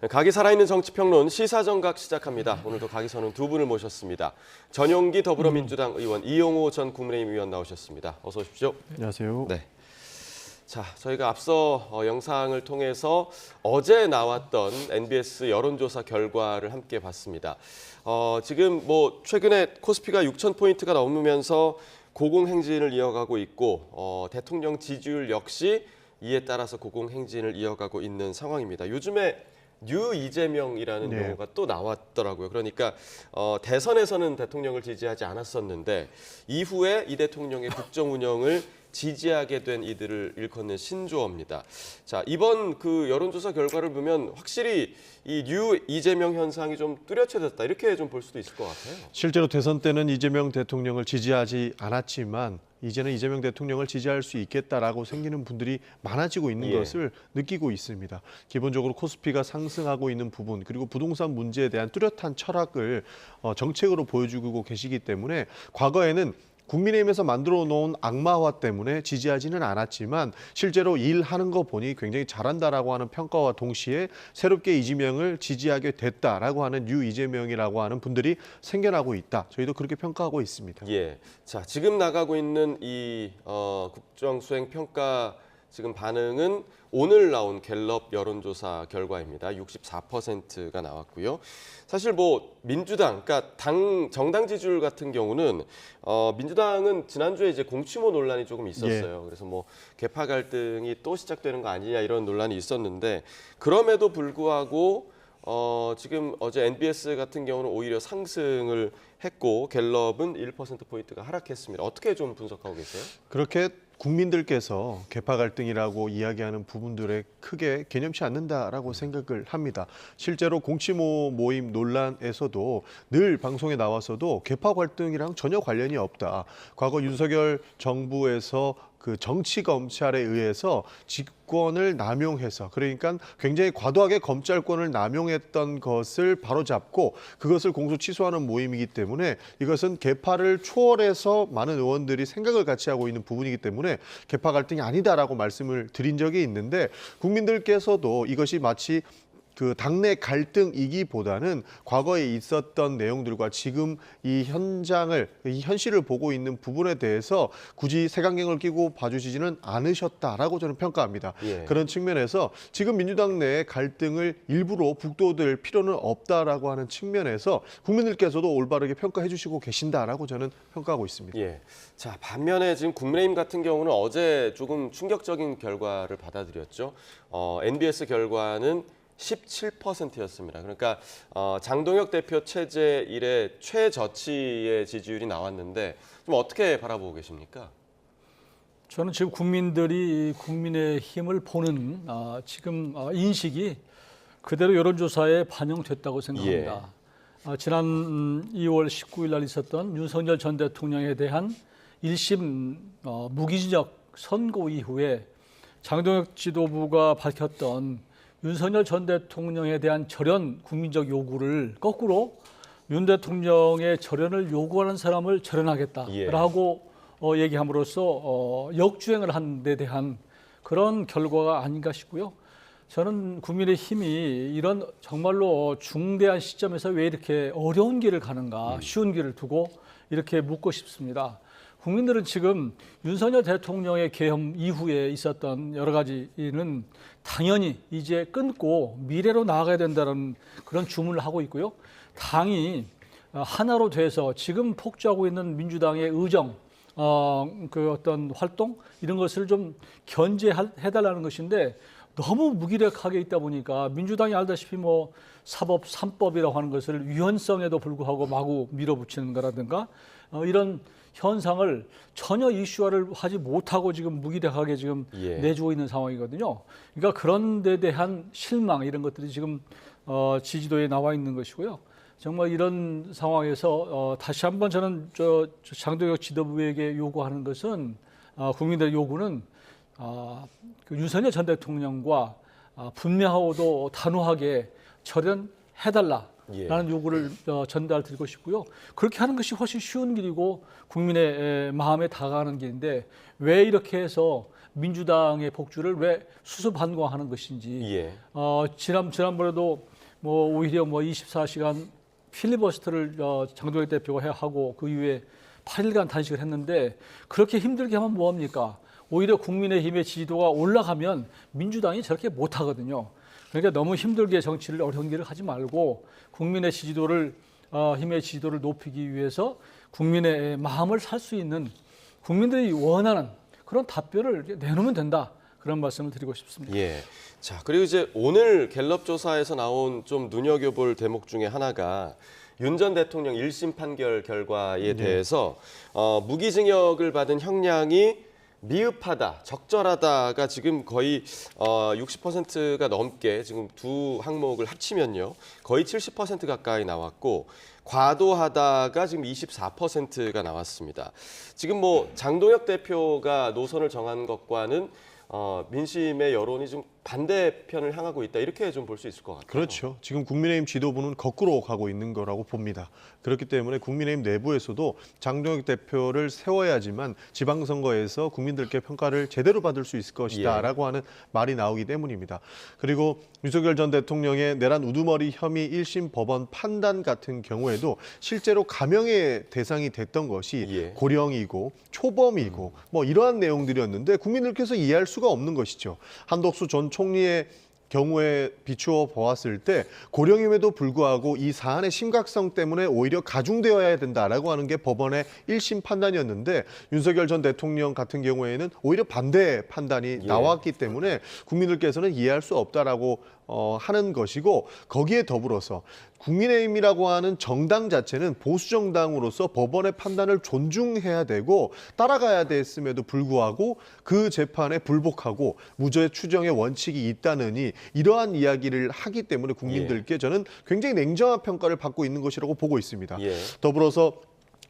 각이 살아있는 정치평론 시사정각 시작합니다. 오늘도 각이 서는 두 분을 모셨습니다. 전용기 더불어민주당 의원, 이용호 전 국민의힘 의원 나오셨습니다. 어서 오십시오. 안녕하세요. 네. 자, 저희가 앞서 영상을 통해서 어제 나왔던 NBS 여론조사 결과를 함께 봤습니다. 지금 최근에 코스피가 6,000포인트가 넘으면서 고공행진을 이어가고 있고 대통령 지지율 역시 이에 따라서 고공행진을 이어가고 있는 상황입니다. 요즘에 뉴 이재명이라는 용어가 또 나왔더라고요. 그러니까 대선에서는 대통령을 지지하지 않았었는데 이후에 이 대통령의 국정 운영을 지지하게 된 이들을 일컫는 신조어입니다. 자, 이번 그 여론조사 결과를 보면 확실히 이 뉴 이재명 현상이 좀 뚜렷해졌다 이렇게 좀 볼 수도 있을 것 같아요. 실제로 대선 때는 이재명 대통령을 지지하지 않았지만 이제는 이재명 대통령을 지지할 수 있겠다라고 생기는 분들이 많아지고 있는 것을 느끼고 있습니다. 기본적으로 코스피가 상승하고 있는 부분 그리고 부동산 문제에 대한 뚜렷한 철학을 정책으로 보여주고 계시기 때문에 과거에는 국민의힘에서 만들어 놓은 악마화 때문에 지지하지는 않았지만 실제로 일하는 거 보니 굉장히 잘한다라고 하는 평가와 동시에 새롭게 이재명을 지지하게 됐다라고 하는 뉴 이재명이라고 하는 분들이 생겨나고 있다. 저희도 그렇게 평가하고 있습니다. 예. 자, 지금 나가고 있는 이 국정수행 평가 지금 반응은 오늘 나온 갤럽 여론조사 결과입니다. 64%가 나왔고요. 사실 민주당, 그러니까 정당 지지율 같은 경우는 민주당은 지난주에 이제 공치모 논란이 조금 있었어요. 그래서 계파 갈등이 또 시작되는 거 아니냐 이런 논란이 있었는데 그럼에도 불구하고 지금 어제 NBS 같은 경우는 오히려 상승을 했고 갤럽은 1%포인트가 하락했습니다. 어떻게 좀 분석하고 계세요? 그렇게 국민들께서 계파 갈등이라고 이야기하는 부분들에 크게 개념치 않는다라고 생각을 합니다. 실제로 공치모 모임 논란에서도 늘 방송에 나와서도 계파 갈등이랑 전혀 관련이 없다. 과거 윤석열 정부에서 그 정치 검찰에 의해서 직권을 남용해서 그러니까 굉장히 과도하게 검찰권을 남용했던 것을 바로잡고 그것을 공소 취소하는 모임이기 때문에 이것은 계파를 초월해서 많은 의원들이 생각을 같이 하고 있는 부분이기 때문에 계파 갈등이 아니다라고 말씀을 드린 적이 있는데 국민들께서도 이것이 마치 그 당내 갈등이기보다는 과거에 있었던 내용들과 지금 이 현장을, 이 현실을 보고 있는 부분에 대해서 굳이 색안경을 끼고 봐주시지는 않으셨다라고 저는 평가합니다. 그런 측면에서 지금 민주당 내의 갈등을 일부러 북돋을 필요는 없다라고 하는 측면에서 국민들께서도 올바르게 평가해 주시고 계신다라고 저는 평가하고 있습니다. 자, 반면에 지금 국민의힘 같은 경우는 어제 조금 충격적인 결과를 받아들였죠. NBS 결과는 17%였습니다. 그러니까 장동혁 대표 체제 이래 최저치의 지지율이 나왔는데 좀 어떻게 바라보고 계십니까? 저는 지금 국민들이 국민의힘을 보는 지금 인식이 그대로 여론조사에 반영됐다고 생각합니다. 지난 2월 19일 날 있었던 윤석열 전 대통령에 대한 1심 무기징역 선고 이후에 장동혁 지도부가 밝혔던 윤석열 전 대통령에 대한 절연 국민적 요구를 거꾸로 윤 대통령의 절연을 요구하는 사람을 절연하겠다라고 얘기함으로써 역주행을 한 데 대한 그런 결과가 아닌가 싶고요. 저는 국민의힘이 이런 정말로 중대한 시점에서 왜 이렇게 어려운 길을 가는가, 쉬운 길을 두고 이렇게 묻고 싶습니다. 국민들은 지금 윤석열 대통령의 계엄 이후에 있었던 여러 가지는 당연히 이제 끊고 미래로 나아가야 된다는 그런 주문을 하고 있고요. 당이 하나로 돼서 지금 폭주하고 있는 민주당의 의정, 그 어떤 활동 이런 것을 좀 견제해달라는 것인데 너무 무기력하게 있다 보니까 민주당이 알다시피 사법 3법이라고 하는 것을 위헌성에도 불구하고 마구 밀어붙이는 거라든가 이런 현상을 전혀 이슈화를 하지 못하고 지금 무기력하게 지금 내주고 있는 상황이거든요. 그러니까 그런 데 대한 실망 이런 것들이 지금 지지도에 나와 있는 것이고요. 정말 이런 상황에서 다시 한번 저는 장동혁 지도부에게 요구하는 것은 국민들의 요구는 그 윤석열 전 대통령과 분명하고도 단호하게 절연해달라. 라는 요구를 전달드리고 싶고요. 그렇게 하는 것이 훨씬 쉬운 길이고 국민의 마음에 다가가는 길인데 왜 이렇게 해서 민주당의 복주를 왜 수수방관하는 것인지 지난번에도 뭐 오히려 뭐 24시간 필리버스터를 장동혁 대표가 해야 하고 그 이후에 8일간 단식을 했는데 그렇게 힘들게 하면 뭐합니까? 오히려 국민의힘의 지지도가 올라가면 민주당이 저렇게 못하거든요. 그러니까 너무 힘들게 정치를 어려운 길을 하지 말고 국민의 지지도를 힘의 지지도를 높이기 위해서 국민의 마음을 살 수 있는 국민들이 원하는 그런 답변을 내놓으면 된다. 그런 말씀을 드리고 싶습니다. 예. 자, 그리고 이제 오늘 갤럽 조사에서 나온 좀 눈여겨볼 대목 중에 하나가 윤 전 대통령 1심 판결 결과에 대해서 무기징역을 받은 형량이 미흡하다, 적절하다가 지금 거의 60%가 넘게 지금 두 항목을 합치면요. 거의 70% 가까이 나왔고 과도하다가 지금 24%가 나왔습니다. 지금 뭐 장동혁 대표가 노선을 정한 것과는 민심의 여론이 좀 반대편을 향하고 있다 이렇게 좀 볼 수 있을 것 같아요. 그렇죠. 지금 국민의힘 지도부는 거꾸로 가고 있는 거라고 봅니다. 그렇기 때문에 국민의힘 내부에서도 장동혁 대표를 세워야지만 지방선거에서 국민들께 평가를 제대로 받을 수 있을 것이다라고 하는 말이 나오기 때문입니다. 그리고 윤석열 전 대통령의 내란 우두머리 혐의 1심 법원 판단 같은 경우에도 실제로 감형의 대상이 됐던 것이 고령이고 초범이고 뭐 이러한 내용들이었는데 국민들께서 이해할 수가 없는 것이죠. 한덕수 전 총리의 경우에 비추어 보았을 때 고령임에도 불구하고 이 사안의 심각성 때문에 오히려 가중되어야 된다라고 하는 게 법원의 1심 판단이었는데 윤석열 전 대통령 같은 경우에는 오히려 반대 판단이 나왔기 때문에 국민들께서는 이해할 수 없다라고 하는 것이고 거기에 더불어서 국민의힘이라고 하는 정당 자체는 보수 정당으로서 법원의 판단을 존중해야 되고 따라가야 됐음에도 불구하고 그 재판에 불복하고 무죄 추정의 원칙이 있다느니 이러한 이야기를 하기 때문에 국민들께 저는 굉장히 냉정한 평가를 받고 있는 것이라고 보고 있습니다. 더불어서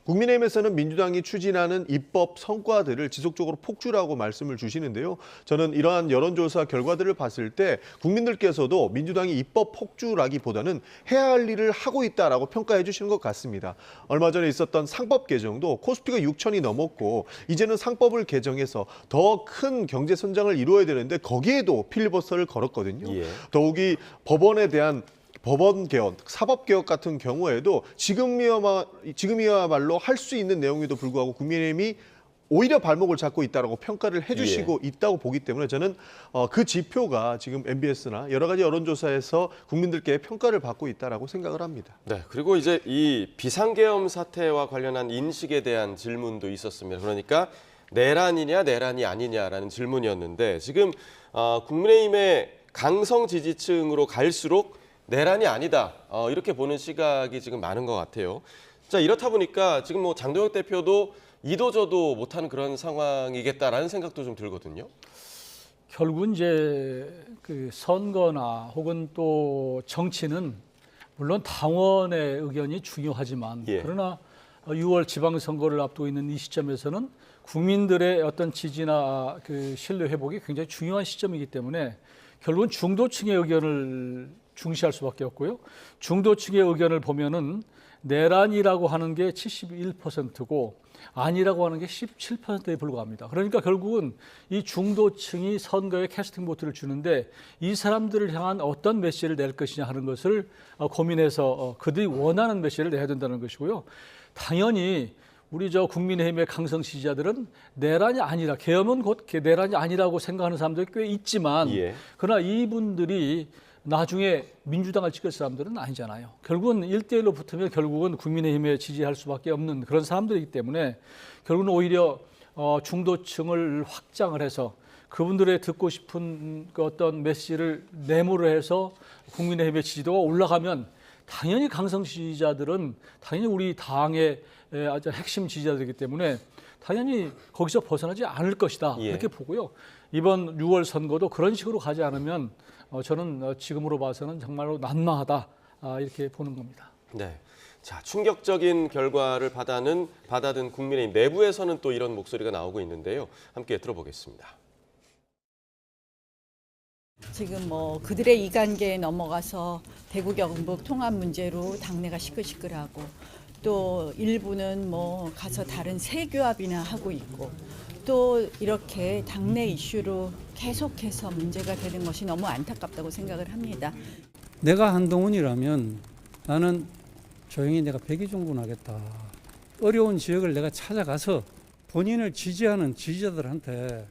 국민의힘에서는 민주당이 추진하는 입법 성과들을 지속적으로 폭주라고 말씀을 주시는데요. 저는 이러한 여론조사 결과들을 봤을 때 국민들께서도 민주당이 입법 폭주라기보다는 해야 할 일을 하고 있다라고 평가해 주시는 것 같습니다. 얼마 전에 있었던 상법 개정도 코스피가 6천이 넘었고 이제는 상법을 개정해서 더 큰 경제 선장을 이루어야 되는데 거기에도 필리버스터를 걸었거든요. 더욱이 법원에 대한 법원 개혁, 사법 개혁 같은 경우에도 지금이야말로 할 수 있는 내용에도 불구하고 국민의힘이 오히려 발목을 잡고 있다라고 평가를 해주시고 있다고 보기 때문에 저는 그 지표가 지금 MBS나 여러 가지 여론조사에서 국민들께 평가를 받고 있다라고 생각을 합니다. 네, 그리고 이제 이 비상계엄 사태와 관련한 인식에 대한 질문도 있었습니다. 그러니까 내란이냐 내란이 아니냐라는 질문이었는데 지금 국민의힘의 강성 지지층으로 갈수록 내란이 아니다 이렇게 보는 시각이 지금 많은 것 같아요. 자, 이렇다 보니까 지금 뭐 장동혁 대표도 이도저도 못하는 그런 상황이겠다라는 생각도 좀 들거든요. 결국은 이제 그 선거나 혹은 또 정치는 물론 당원의 의견이 중요하지만 그러나 6월 지방선거를 앞두고 있는 이 시점에서는 국민들의 어떤 지지나 그 신뢰 회복이 굉장히 중요한 시점이기 때문에 결국은 중도층의 의견을 중시할 수밖에 없고요. 중도층의 의견을 보면은 내란이라고 하는 게 71%고 아니라고 하는 게 17%에 불과합니다. 그러니까 결국은 이 중도층이 선거에 캐스팅 보트를 주는데 이 사람들을 향한 어떤 메시지를 낼 것이냐 하는 것을 고민해서 그들이 원하는 메시지를 내야 된다는 것이고요. 당연히 우리 국민의힘의 강성 지지자들은 내란이 아니라 계엄은 곧 내란이 아니라고 생각하는 사람들이 꽤 있지만 그러나 이분들이 나중에 민주당을 찍을 사람들은 아니잖아요. 결국은 1대1로 붙으면 결국은 국민의힘에 지지할 수밖에 없는 그런 사람들이기 때문에 결국은 오히려 중도층을 확장을 해서 그분들의 듣고 싶은 그 어떤 메시지를 네모로 해서 국민의힘의 지지도가 올라가면 당연히 강성 지지자들은 당연히 우리 당의 아주 핵심 지지자들이기 때문에 당연히 거기서 벗어나지 않을 것이다. 이렇게 보고요. 이번 6월 선거도 그런 식으로 가지 않으면 저는 지금으로 봐서는 정말로 난망하다 이렇게 보는 겁니다. 네, 자 충격적인 결과를 받아든 국민의힘 내부에서는 또 이런 목소리가 나오고 있는데요. 함께 들어보겠습니다. 지금 그들의 이관계에 넘어가서 대구 경북 통합 문제로 당내가 시끌시끌하고 또 일부는 가서 다른 세교합이나 하고 있고 또 이렇게 당내 이슈로 계속해서 문제가 되는 것이 너무 안타깝다고 생각을 합니다. 내가 한동훈이라면 나는 조용히 내가 백의종군하겠다. 어려운 지역을 내가 찾아가서 본인을 지지하는 지지자들한테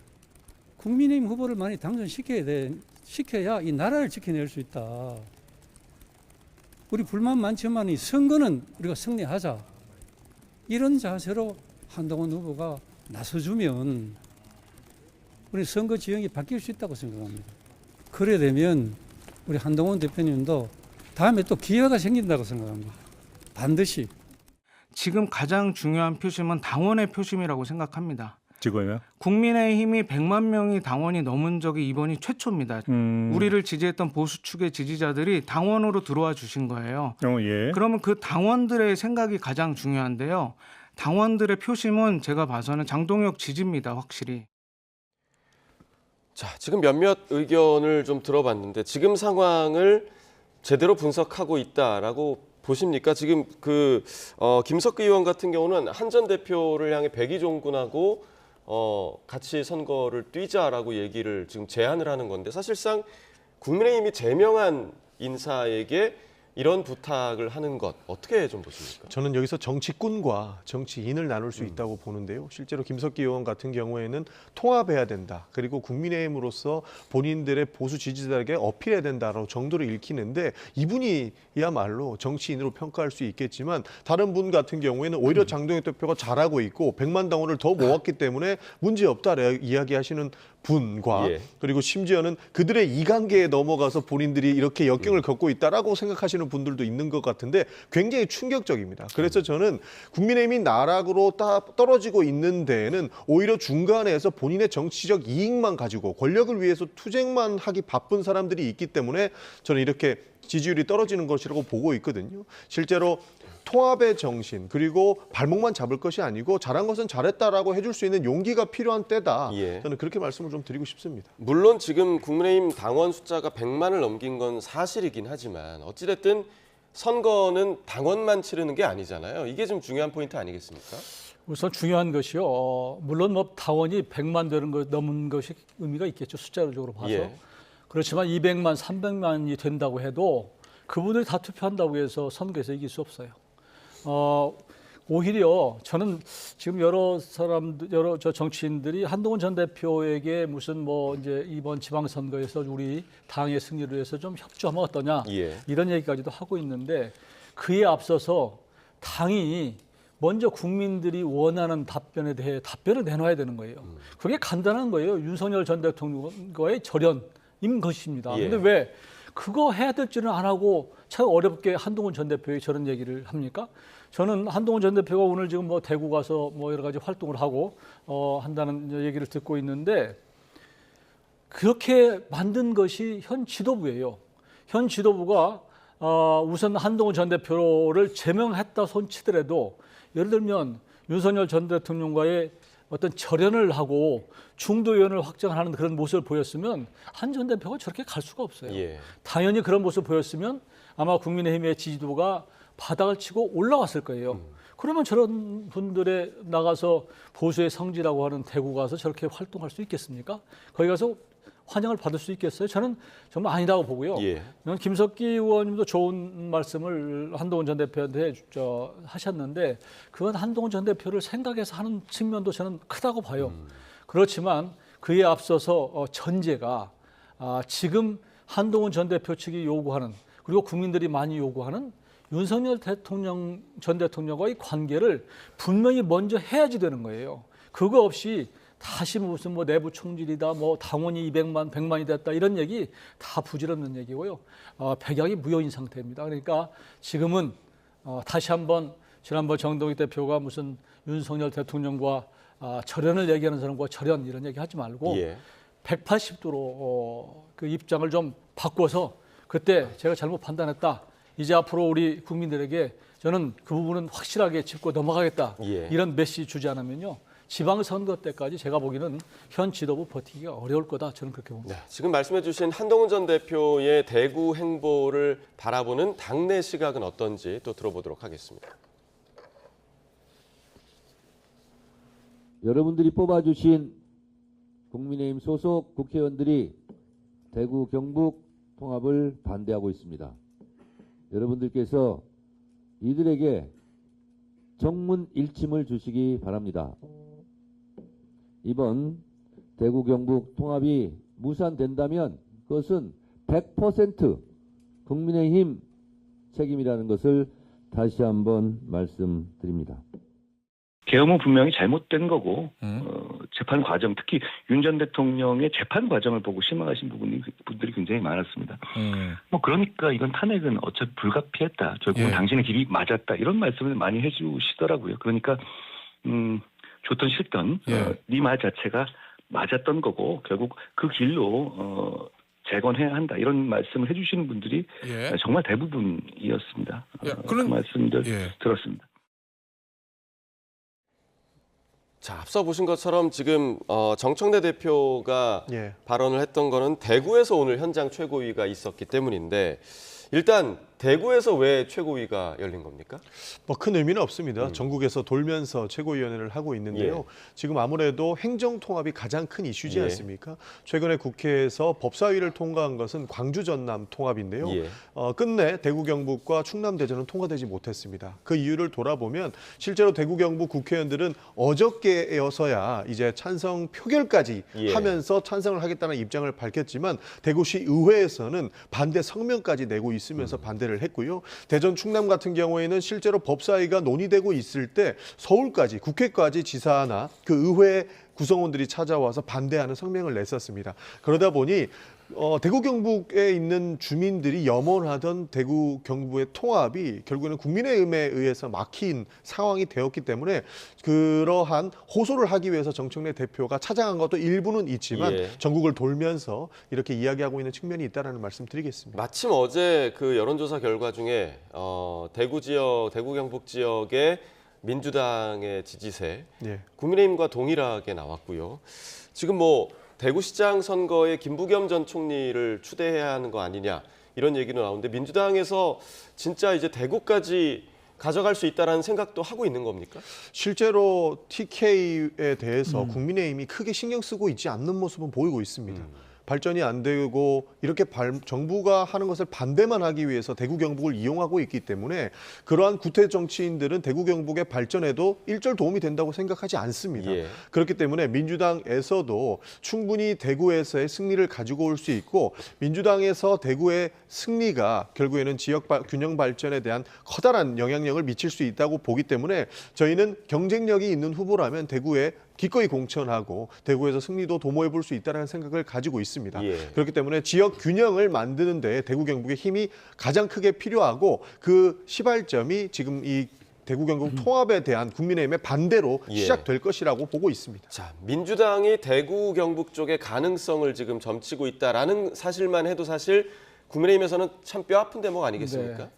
국민의힘 후보를 많이 당선시켜야 돼. 시켜야 이 나라를 지켜낼 수 있다. 우리 불만 많지만 이 선거는 우리가 승리하자. 이런 자세로 한동훈 후보가 나서주면 우리 선거 지형이 바뀔 수 있다고 생각합니다. 그래 되면 우리 한동훈 대표님도 다음에 또 기회가 생긴다고 생각합니다. 반드시. 지금 가장 중요한 표심은 당원의 표심이라고 생각합니다. 지금요? 국민의힘이 100만 명이 당원이 넘은 적이 이번이 최초입니다. 우리를 지지했던 보수 축의 지지자들이 당원으로 들어와 주신 거예요. 예. 그러면 그 당원들의 생각이 가장 중요한데요. 당원들의 표심은 제가 봐서는 장동혁 지지입니다. 확실히. 자, 지금 몇몇 의견을 좀 들어봤는데 지금 상황을 제대로 분석하고 있다라고 보십니까? 지금 김석기 의원 같은 경우는 한 전 대표를 향해 백의종군하고 같이 선거를 뛰자라고 얘기를 지금 제안을 하는 건데 사실상 국민의힘이 제명한 인사에게 이런 부탁을 하는 것 어떻게 좀 보십니까? 저는 여기서 정치꾼과 정치인을 나눌 수 있다고 보는데요. 실제로 김석기 의원 같은 경우에는 통합해야 된다. 그리고 국민의힘으로서 본인들의 보수 지지자에게 어필해야 된다라고 정도를 읽히는데 이분이야말로 정치인으로 평가할 수 있겠지만 다른 분 같은 경우에는 오히려 장동혁 대표가 잘하고 있고 100만 당원을 더 모았기 때문에 문제없다라고 이야기하시는 분과 그리고 심지어는 그들의 이관계에 넘어가서 본인들이 이렇게 역경을 겪고 있다라고 생각하시는 분들도 있는 것 같은데 굉장히 충격적입니다. 그래서 저는 국민의힘이 나락으로 떨어지고 있는 데에는 오히려 중간에서 본인의 정치적 이익만 가지고 권력을 위해서 투쟁만 하기 바쁜 사람들이 있기 때문에 저는 이렇게 지지율이 떨어지는 것이라고 보고 있거든요. 실제로 통합의 정신 그리고 발목만 잡을 것이 아니고 잘한 것은 잘했다라고 해줄 수 있는 용기가 필요한 때다. 저는 그렇게 말씀을 좀 드리고 싶습니다. 물론 지금 국민의힘 당원 숫자가 100만을 넘긴 건 사실이긴 하지만 어찌됐든 선거는 당원만 치르는 게 아니잖아요. 이게 좀 중요한 포인트 아니겠습니까? 우선 중요한 것이요. 물론 뭐 당원이 100만 되는 것 넘은 것이 의미가 있겠죠. 숫자적으로 봐서. 그렇지만 200만, 300만이 된다고 해도 그분들이 다 투표한다고 해서 선거에서 이길 수 없어요. 오히려 저는 지금 여러 정치인들이 한동훈 전 대표에게 무슨 뭐 이제 이번 지방선거에서 우리 당의 승리를 위해서 좀 협조하면 어떠냐 이런 얘기까지도 하고 있는데 그에 앞서서 당이 먼저 국민들이 원하는 답변에 대해 답변을 내놔야 되는 거예요. 그게 간단한 거예요. 윤석열 전 대통령과의 절연인 것입니다. 근데 왜 그거 해야 될 줄은 안 하고 참 어렵게 한동훈 전 대표의 저런 얘기를 합니까? 저는 한동훈 전 대표가 오늘 지금 뭐 대구 가서 뭐 여러 가지 활동을 하고 한다는 얘기를 듣고 있는데 그렇게 만든 것이 현 지도부예요. 현 지도부가 우선 한동훈 전 대표를 제명했다 손치더라도 예를 들면 윤석열 전 대통령과의 어떤 절연을 하고 중도 의원을 확정하는 그런 모습을 보였으면 한 전 대표가 저렇게 갈 수가 없어요. 당연히 그런 모습을 보였으면 아마 국민의힘의 지지도가 바닥을 치고 올라왔을 거예요. 그러면 저런 분들의 나가서 보수의 성지라고 하는 대구 가서 저렇게 활동할 수 있겠습니까? 거기 가서 환영을 받을 수 있겠어요? 저는 정말 아니라고 보고요. 김석기 의원님도 좋은 말씀을 한동훈 전 대표한테 하셨는데 그건 한동훈 전 대표를 생각해서 하는 측면도 저는 크다고 봐요. 그렇지만 그에 앞서서 전제가 지금 한동훈 전 대표 측이 요구하는 그리고 국민들이 많이 요구하는 윤석열 전 대통령과의 관계를 분명히 먼저 해야지 되는 거예요. 그거 없이 다시 무슨 뭐 내부 총질이다, 뭐 당원이 200만, 100만이 됐다 이런 얘기 다 부질없는 얘기고요. 백약이 무효인 상태입니다. 그러니까 지금은 다시 한번 지난번 정동희 대표가 무슨 윤석열 대통령과 절연을 얘기하는 사람과 절연 이런 얘기 하지 말고 180도로 그 입장을 좀 바꿔서 그때 제가 잘못 판단했다. 이제 앞으로 우리 국민들에게 저는 그 부분은 확실하게 짚고 넘어가겠다. 이런 메시지 주지 않으면요. 지방선거 때까지 제가 보기에는 현 지도부 버티기가 어려울 거다. 저는 그렇게 봅니다. 지금 말씀해 주신 한동훈 전 대표의 대구 행보를 바라보는 당내 시각은 어떤지 또 들어보도록 하겠습니다. 여러분들이 뽑아주신 국민의힘 소속 국회의원들이 대구 경북 통합을 반대하고 있습니다. 여러분들께서 이들에게 정문 일침을 주시기 바랍니다. 이번 대구 경북 통합이 무산된다면 그것은 100% 국민의힘 책임이라는 것을 다시 한번 말씀드립니다. 계엄은 분명히 잘못된 거고 재판 과정, 특히 윤 전 대통령의 재판 과정을 보고 실망하신 분들이 굉장히 많았습니다. 뭐 그러니까 이건 탄핵은 어차피 불가피했다. 결국은 당신의 길이 맞았다. 이런 말씀을 많이 해주시더라고요. 그러니까 좋든 싫든 네 말 자체가 맞았던 거고 결국 그 길로 재건해야 한다. 이런 말씀을 해주시는 분들이 정말 대부분이었습니다. 그 말씀들 들었습니다. 자, 앞서 보신 것처럼 지금 정청래 대표가 예. 발언을 했던 거는 대구에서 오늘 현장 최고위가 있었기 때문인데 일단 대구에서 왜 최고위가 열린 겁니까? 뭐 큰 의미는 없습니다. 전국에서 돌면서 최고위원회를 하고 있는데요. 예. 지금 아무래도 행정통합이 가장 큰 이슈지 예. 않습니까? 최근에 국회에서 법사위를 통과한 것은 광주 전남 통합인데요. 예. 끝내 대구 경북과 충남 대전은 통과되지 못했습니다. 그 이유를 돌아보면 실제로 대구 경북 국회의원들은 어저께여서야 이제 찬성 표결까지 예. 하면서 찬성을 하겠다는 입장을 밝혔지만 대구시 의회에서는 반대 성명까지 내고 있으면서 반대를 했고요. 대전 충남 같은 경우에는 실제로 법사위가 논의되고 있을 때 서울까지 국회까지 지사나 그 의회 구성원들이 찾아와서 반대하는 성명을 냈었습니다. 그러다 보니 대구 경북에 있는 주민들이 염원하던 대구 경북의 통합이 결국에는 국민의힘에 의해서 막힌 상황이 되었기 때문에 그러한 호소를 하기 위해서 정청래 대표가 찾아간 것도 일부는 있지만 예. 전국을 돌면서 이렇게 이야기하고 있는 측면이 있다는 말씀 드리겠습니다. 마침 어제 그 여론조사 결과 중에 대구 경북 지역의 민주당의 지지세 예. 국민의힘과 동일하게 나왔고요. 지금 뭐 대구시장 선거에 김부겸 전 총리를 추대해야 하는 거 아니냐 이런 얘기도 나오는데 민주당에서 진짜 이제 대구까지 가져갈 수 있다라는 생각도 하고 있는 겁니까? 실제로 TK에 대해서 국민의힘이 크게 신경 쓰고 있지 않는 모습은 보이고 있습니다. 발전이 안 되고 이렇게 정부가 하는 것을 반대만 하기 위해서 대구 경북을 이용하고 있기 때문에 그러한 구태 정치인들은 대구 경북의 발전에도 일절 도움이 된다고 생각하지 않습니다. 예. 그렇기 때문에 민주당에서도 충분히 대구에서의 승리를 가지고 올 수 있고 민주당에서 대구의 승리가 결국에는 지역 균형 발전에 대한 커다란 영향력을 미칠 수 있다고 보기 때문에 저희는 경쟁력이 있는 후보라면 대구에 기꺼이 공천하고 대구에서 승리도 도모해 볼 수 있다는 생각을 가지고 있습니다. 예. 그렇기 때문에 지역 균형을 만드는 데 대구 경북의 힘이 가장 크게 필요하고 그 시발점이 지금 이 대구 경북 통합에 대한 국민의힘의 반대로 예. 시작될 것이라고 보고 있습니다. 자, 민주당이 대구 경북 쪽의 가능성을 지금 점치고 있다라는 사실만 해도 사실 국민의힘에서는 참 뼈 아픈 대목 아니겠습니까? 네.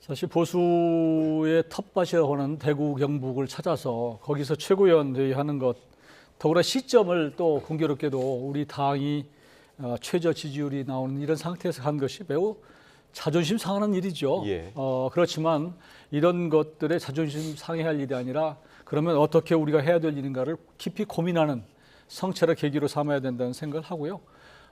사실 보수의 텃밭이라고 하는 대구 경북을 찾아서 거기서 최고위원회의 하는 것, 더구나 시점을 또 공교롭게도 우리 당이 최저 지지율이 나오는 이런 상태에서 한 것이 매우 자존심 상하는 일이죠. 예. 그렇지만 이런 것들의 자존심 상해할 일이 아니라 그러면 어떻게 우리가 해야 될 일인가를 깊이 고민하는 성찰의 계기로 삼아야 된다는 생각을 하고요.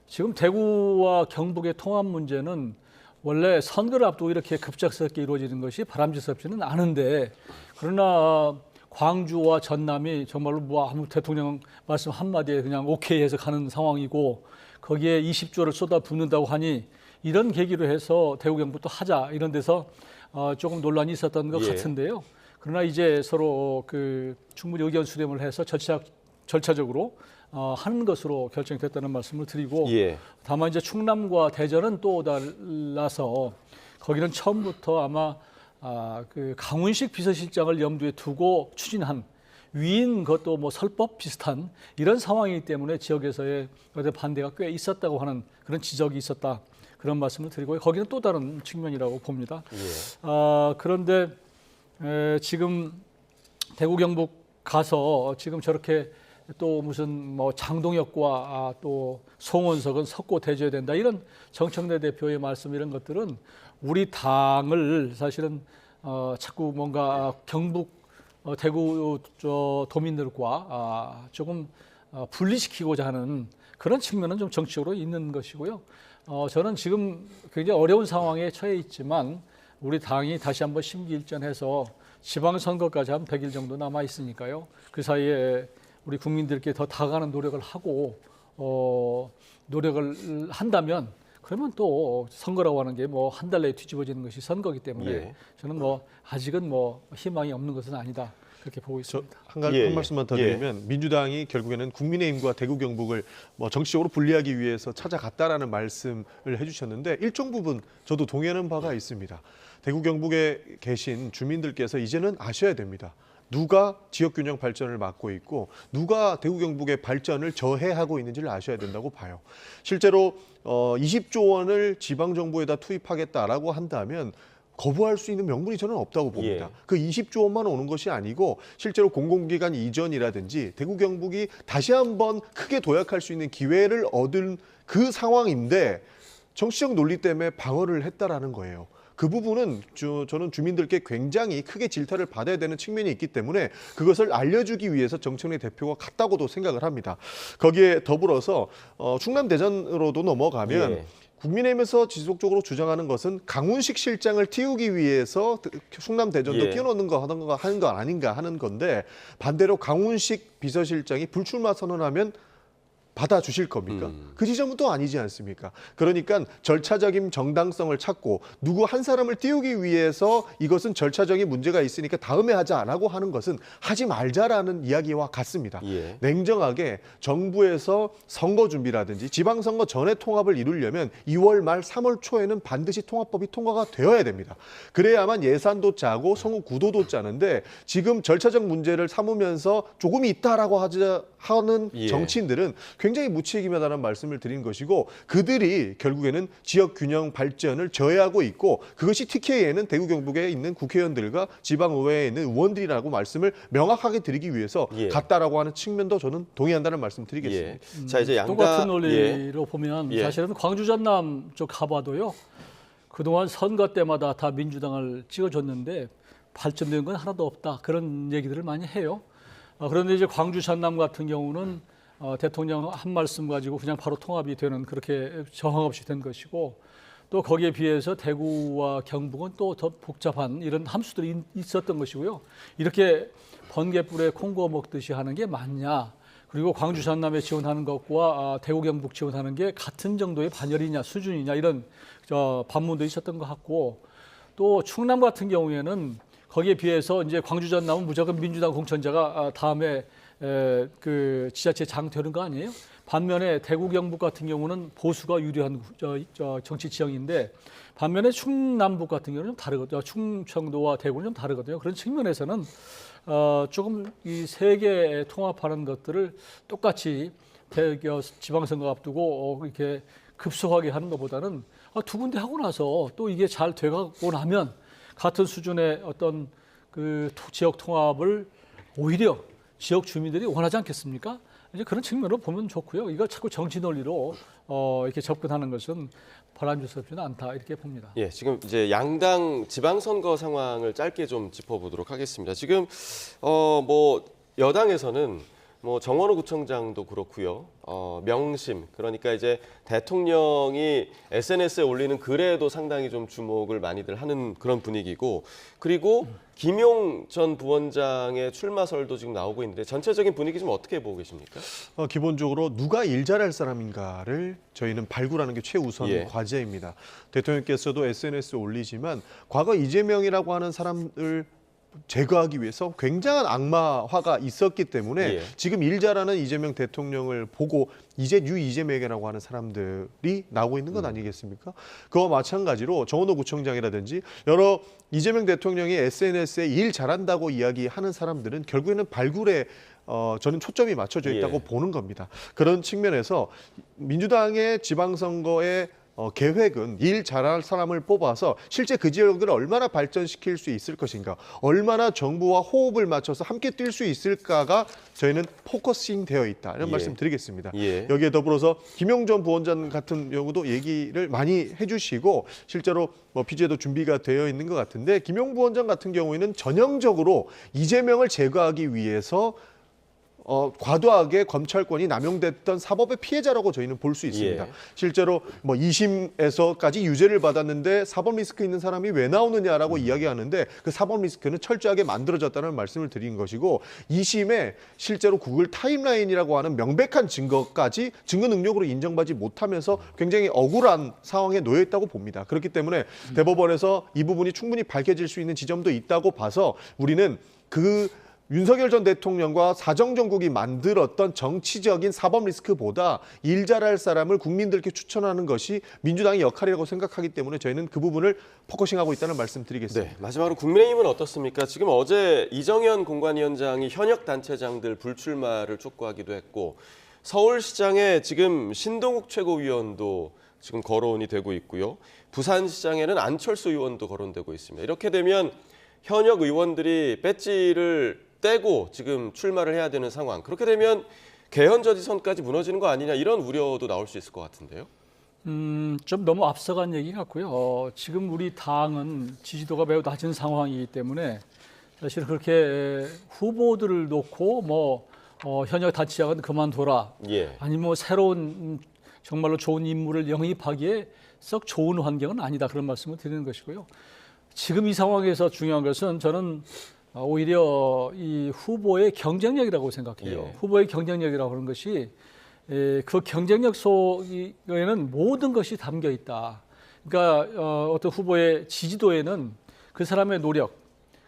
지금 대구와 경북의 통합 문제는 원래 선거를 앞두고 이렇게 급작스럽게 이루어지는 것이 바람직스럽지는 않은데 그러나 광주와 전남이 정말로 뭐 아무 대통령 말씀 한마디에 그냥 오케이 해서 가는 상황이고 거기에 20조를 쏟아붓는다고 하니 이런 계기로 해서 대구 경북도 하자 이런 데서 조금 논란이 있었던 것 예. 같은데요. 그러나 이제 서로 그 충분히 의견 수렴을 해서 절차적으로 하는 것으로 결정됐다는 말씀을 드리고 예. 다만 이제 충남과 대전은 또 달라서 거기는 처음부터 아마 그 강훈식 비서실장을 염두에 두고 추진한 위인 것도 뭐 설법 비슷한 이런 상황이기 때문에 지역에서의 어떤 반대가 꽤 있었다고 하는 그런 지적이 있었다 그런 말씀을 드리고 거기는 또 다른 측면이라고 봅니다. 예. 그런데 지금 대구 경북 가서 지금 저렇게 또 무슨 뭐 장동혁과 또 송원석은 섞고 대줘야 된다 이런 정청래 대표의 말씀 이런 것들은 우리 당을 사실은 자꾸 뭔가 경북 대구 도민들과 조금 분리시키고자 하는 그런 측면은 좀 정치적으로 있는 것이고요. 저는 지금 굉장히 어려운 상황에 처해 있지만 우리 당이 다시 한번 심기일전해서 지방선거까지 한 100일 정도 남아 있으니까요. 그 사이에 우리 국민들께 더 다가가는 노력을 하고 노력을 한다면 그러면 또 선거라고 하는 게 뭐 한 달 내에 뒤집어지는 것이 선거기 때문에 예. 저는 뭐 아직은 뭐 희망이 없는 것은 아니다 그렇게 보고 있습니다. 한 예, 말씀만 더 예. 드리면 민주당이 결국에는 국민의힘과 대구 경북을 뭐 정치적으로 분리하기 위해서 찾아갔다라는 말씀을 해주셨는데 일정 부분 저도 동의하는 바가 있습니다. 대구 경북에 계신 주민들께서 이제는 아셔야 됩니다. 누가 지역균형 발전을 막고 있고 누가 대구 경북의 발전을 저해하고 있는지를 아셔야 된다고 봐요. 실제로 20조 원을 지방정부에다 투입하겠다라고 한다면 거부할 수 있는 명분이 저는 없다고 봅니다. 예. 그 20조 원만 오는 것이 아니고 실제로 공공기관 이전이라든지 대구 경북이 다시 한번 크게 도약할 수 있는 기회를 얻은 그 상황인데 정치적 논리 때문에 방어를 했다라는 거예요. 그 부분은 저는 주민들께 굉장히 크게 질타를 받아야 되는 측면이 있기 때문에 그것을 알려주기 위해서 정청래 대표가 갔다고도 생각을 합니다. 거기에 더불어서 충남 대전으로도 넘어가면 예. 국민의힘에서 지속적으로 주장하는 것은 강훈식 실장을 띄우기 위해서 충남 대전도 예. 띄워놓는 거 하는 거 아닌가 하는 건데 반대로 강훈식 비서실장이 불출마 선언하면 받아주실 겁니까? 그 지점은 또 아니지 않습니까? 그러니까 절차적인 정당성을 찾고 누구 한 사람을 띄우기 위해서 이것은 절차적인 문제가 있으니까 다음에 하자라고 하는 것은 하지 말자라는 이야기와 같습니다. 예. 냉정하게 정부에서 선거 준비라든지 지방선거 전에 통합을 이루려면 2월 말 3월 초에는 반드시 통합법이 통과가 되어야 됩니다. 그래야만 예산도 짜고 선거 구도도 짜는데 지금 절차적 문제를 삼으면서 조금 있다라고 하는 예. 정치인들은 굉장히 무책임하다는 말씀을 드린 것이고 그들이 결국에는 지역 균형 발전을 저해하고 있고 그것이 TK에는 대구 경북에 있는 국회의원들과 지방의회에 있는 의원들이라고 말씀을 명확하게 드리기 위해서 예. 갔다라고 하는 측면도 저는 동의한다는 말씀 드리겠습니다. 예. 자 이제 양당 똑같은 논리로 보면 예. 사실은 광주 전남 쪽 가봐도요. 그동안 선거 때마다 다 민주당을 찍어줬는데 발전된 건 하나도 없다. 그런 얘기들을 많이 해요. 그런데 이제 광주 전남 같은 경우는 대통령 한 말씀 가지고 그냥 바로 통합이 되는 그렇게 저항 없이 된 것이고 또 거기에 비해서 대구와 경북은 또 더 복잡한 이런 함수들이 있었던 것이고요. 이렇게 번개불에 콩 구워 먹듯이 하는 게 맞냐. 그리고 광주 전남에 지원하는 것과 대구 경북 지원하는 게 같은 정도의 반열이냐 수준이냐 이런 반문도 있었던 것 같고 또 충남 같은 경우에는 거기에 비해서 이제 광주 전남은 무조건 민주당 공천자가 다음에 그 지자체 장 되는 거 아니에요? 반면에 대구 경북 같은 경우는 보수가 유리한 정치 지형인데 반면에 충남북 같은 경우는 좀 다르거든요. 충청도와 대구는 좀 다르거든요. 그런 측면에서는 조금 이 세 개 통합하는 것들을 똑같이 지방선거 앞두고 이렇게 급속하게 하는 것보다는 두 군데 하고 나서 또 이게 잘 돼가고 나면 같은 수준의 어떤 그 지역 통합을 오히려 지역 주민들이 원하지 않겠습니까? 이제 그런 측면으로 보면 좋고요. 이거 자꾸 정치 논리로 이렇게 접근하는 것은 바람직스럽지는 않다 이렇게 봅니다. 예, 지금 이제 양당 지방선거 상황을 짧게 좀 짚어보도록 하겠습니다. 지금 뭐 여당에서는 뭐 정원호 구청장도 그렇고요. 명심 그러니까 이제 대통령이 SNS에 올리는 글에도 상당히 좀 주목을 많이들 하는 그런 분위기고 그리고 김용 전 부원장의 출마설도 지금 나오고 있는데 전체적인 분위기 좀 어떻게 보고 계십니까? 기본적으로 누가 일 잘할 사람인가를 저희는 발굴하는 게 최우선 예. 과제입니다. 대통령께서도 SNS에 올리지만 과거 이재명이라고 하는 사람을 제거하기 위해서 굉장한 악마화가 있었기 때문에 예. 지금 일 잘하는 이재명 대통령을 보고 이제 뉴 이재명이라고 하는 사람들이 나오고 있는 건 아니겠습니까? 그와 마찬가지로 정원호 구청장이라든지 여러 이재명 대통령이 SNS에 일 잘한다고 이야기하는 사람들은 결국에는 발굴에 저는 초점이 맞춰져 있다고 예. 보는 겁니다. 그런 측면에서 민주당의 지방선거에 계획은 일 잘할 사람을 뽑아서 실제 그 지역을 얼마나 발전시킬 수 있을 것인가, 얼마나 정부와 호흡을 맞춰서 함께 뛸 수 있을까가 저희는 포커싱 되어 있다 이런 예. 말씀 드리겠습니다. 예. 여기에 더불어서 김용 전 부원장 같은 경우도 얘기를 많이 해주시고 실제로 BJ도 준비가 되어 있는 것 같은데 김용 부원장 같은 경우에는 전형적으로 이재명을 제거하기 위해서 과도하게 검찰권이 남용됐던 사법의 피해자라고 저희는 볼 수 있습니다. 예. 실제로 뭐 2심에서까지 유죄를 받았는데 사법 리스크 있는 사람이 왜 나오느냐라고 이야기하는데 그 사법 리스크는 철저하게 만들어졌다는 말씀을 드린 것이고 2심에 실제로 구글 타임라인이라고 하는 명백한 증거까지 증거 능력으로 인정받지 못하면서 굉장히 억울한 상황에 놓여 있다고 봅니다. 그렇기 때문에 대법원에서 이 부분이 충분히 밝혀질 수 있는 지점도 있다고 봐서 우리는 그 윤석열 전 대통령과 사정정국이 만들었던 정치적인 사법 리스크보다 일 잘할 사람을 국민들께 추천하는 것이 민주당의 역할이라고 생각하기 때문에 저희는 그 부분을 포커싱하고 있다는 말씀 드리겠습니다. 네, 마지막으로 국민의힘은 어떻습니까? 지금 어제 이정현 공관위원장이 현역 단체장들 불출마를 촉구하기도 했고 서울시장에 지금 신동욱 최고위원도 지금 거론이 되고 있고요. 부산시장에는 안철수 의원도 거론되고 있습니다. 이렇게 되면 현역 의원들이 배지를 떼고 지금 출마를 해야 되는 상황. 그렇게 되면 개헌 저지선까지 무너지는 거 아니냐 이런 우려도 나올 수 있을 것 같은데요. 좀 너무 앞서간 얘기 같고요. 지금 우리 당은 지지도가 매우 낮은 상황이기 때문에 사실 그렇게 후보들을 놓고 뭐 현역 단체장은 그만둬라. 예. 아니면 뭐 새로운 정말로 좋은 인물을 영입하기에 썩 좋은 환경은 아니다. 그런 말씀을 드리는 것이고요. 지금 이 상황에서 중요한 것은 저는 오히려 이 후보의 경쟁력이라고 생각해요. 예. 후보의 경쟁력이라고 하는 것이 그 경쟁력 속에는 모든 것이 담겨 있다. 그러니까 어떤 후보의 지지도에는 그 사람의 노력,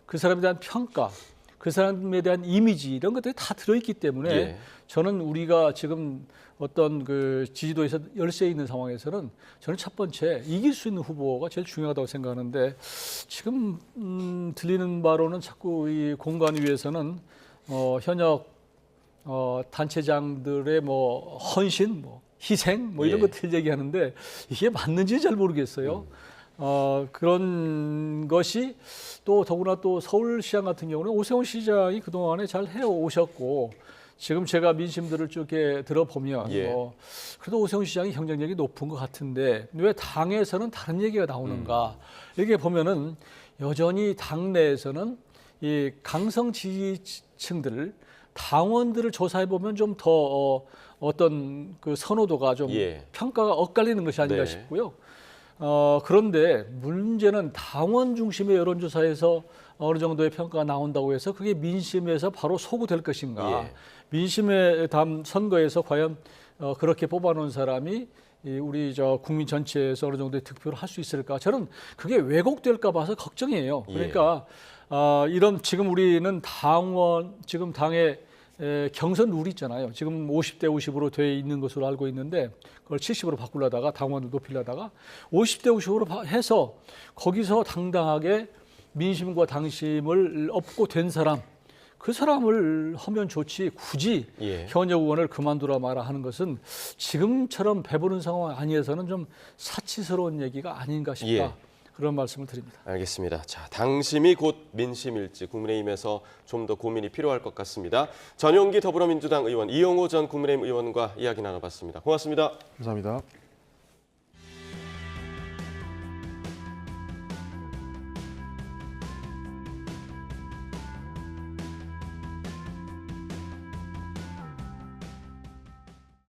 그 사람에 대한 평가, 그 사람에 대한 이미지 이런 것들이 다 들어있기 때문에 예. 저는 우리가 지금 어떤 그 지지도에서 열세 있는 상황에서는 저는 첫 번째 이길 수 있는 후보가 제일 중요하다고 생각하는데 지금 들리는 바로는 자꾸 이 공관위에서는 현역 단체장들의 뭐 헌신, 뭐 희생, 뭐 이런 예. 것들 얘기하는데 이게 맞는지 잘 모르겠어요. 그런 것이 또 더구나 또 서울시장 같은 경우는 오세훈 시장이 그동안에 잘 해오셨고 지금 제가 민심들을 쭉 이렇게 들어보면 예. 그래도 오세훈 시장이 경쟁력이 높은 것 같은데 왜 당에서는 다른 얘기가 나오는가 이렇게 보면은 여전히 당내에서는 이 강성 지지층들 당원들을 조사해 보면 좀 더 어떤 그 선호도가 좀 예. 평가가 엇갈리는 것이 아닌가 네. 싶고요. 그런데 문제는 당원 중심의 여론조사에서 어느 정도의 평가가 나온다고 해서 그게 민심에서 바로 소구될 것인가. 예. 민심의 다음 선거에서 과연 그렇게 뽑아놓은 사람이 우리 국민 전체에서 어느 정도의 득표를 할 수 있을까. 저는 그게 왜곡될까 봐서 걱정이에요. 그러니까 이런 지금 우리는 지금 당의 경선 룰이 있잖아요. 지금 50대 50으로 돼 있는 것으로 알고 있는데 그걸 70으로 바꾸려다가 당원을 높이려다가 50대 50으로 해서 거기서 당당하게 민심과 당심을 얻고 된 사람 그 사람을 하면 좋지 굳이 예. 현역 의원을 그만두라 마라 하는 것은 지금처럼 배부른 상황 아니어서는 좀 사치스러운 얘기가 아닌가 싶다. 예. 그런 말씀을 드립니다. 알겠습니다. 자, 당심이 곧 민심일지 국민의힘에서 좀 더 고민이 필요할 것 같습니다. 전용기 더불어민주당 의원, 이용호 전 국민의힘 의원과 이야기 나눠봤습니다. 고맙습니다. 감사합니다.